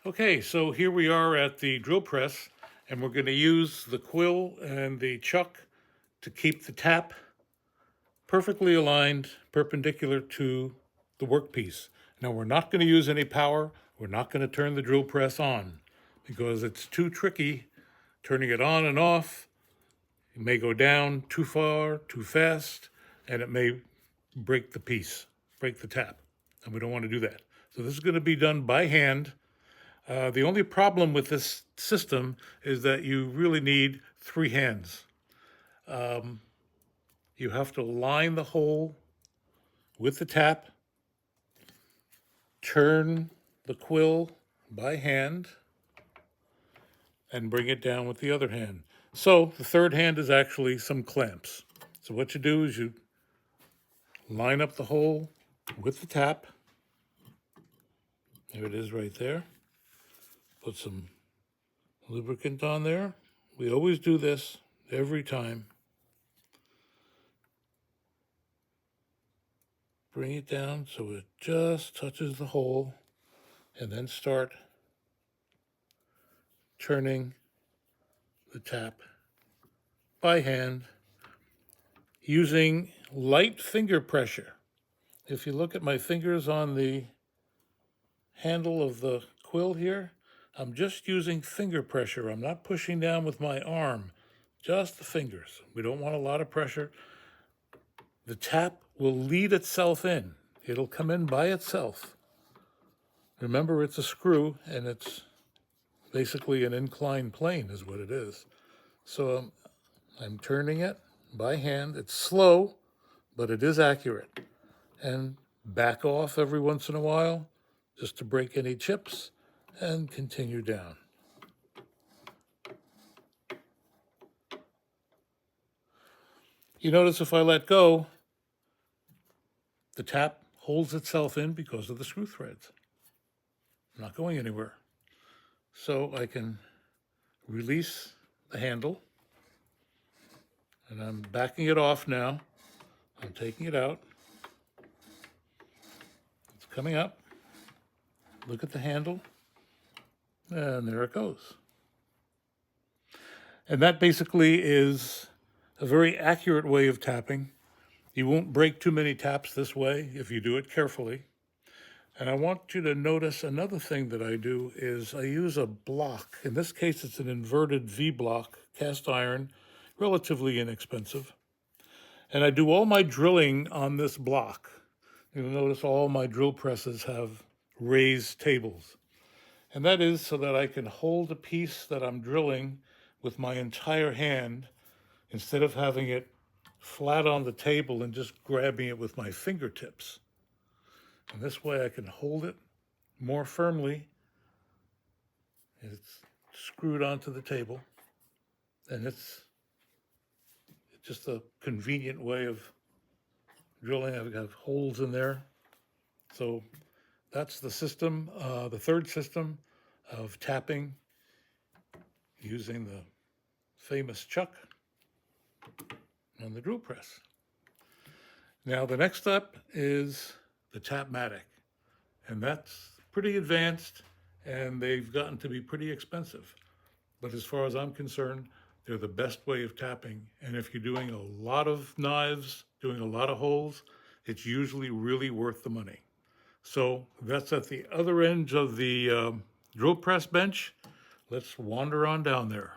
Okay, so here we are at the drill press, and we're going to use the quill and the chuck to keep the tap perfectly aligned, perpendicular to the workpiece. Now, we're not going to use any power. We're not going to turn the drill press on because it's too tricky turning it on and off. It may go down too far, too fast, and it may break the piece, break the tap, and we don't want to do that. So this is going to be done by hand. The only problem with this system is that you really need three hands. You have to line the hole with the tap, turn the quill by hand, and bring it down with the other hand. So the third hand is actually some clamps. So what you do is you line up the hole with the tap. There it is right there. Put some lubricant on there. We always do this every time. Bring it down so it just touches the hole, and then start turning the tap by hand using light finger pressure. If you look at my fingers on the handle of the quill here, I'm just using finger pressure. I'm not pushing down with my arm, just the fingers. We don't want a lot of pressure. The tap will lead itself in. It'll come in by itself. Remember, it's a screw, and it's basically an inclined plane is what it is. So I'm turning it by hand. It's slow, but it is accurate. And back off every once in a while just to break any chips and continue down. You notice if I let go, the tap holds itself in because of the screw threads. I'm not going anywhere. So I can release the handle, and I'm backing it off now. I'm taking it out. It's coming up. Look at the handle, and there it goes. And that basically is a very accurate way of tapping. You won't break too many taps this way if you do it carefully. And I want you to notice another thing that I do is I use a block. In this case, it's an inverted V block, cast iron, relatively inexpensive. And I do all my drilling on this block. You'll notice all my drill presses have raised tables. And that is so that I can hold a piece that I'm drilling with my entire hand instead of having it flat on the table and just grabbing it with my fingertips. And this way I can hold it more firmly. It's screwed onto the table, and it's just a convenient way of drilling. I've got holes in there. So that's the system, the third system of tapping using the famous chuck and the drill press. Now the next step is the Tapmatic, and that's pretty advanced, and they've gotten to be pretty expensive. But as far as I'm concerned, they're the best way of tapping. And if you're doing a lot of knives, doing a lot of holes, it's usually really worth the money. So that's at the other end of the drill press bench. Let's wander on down there.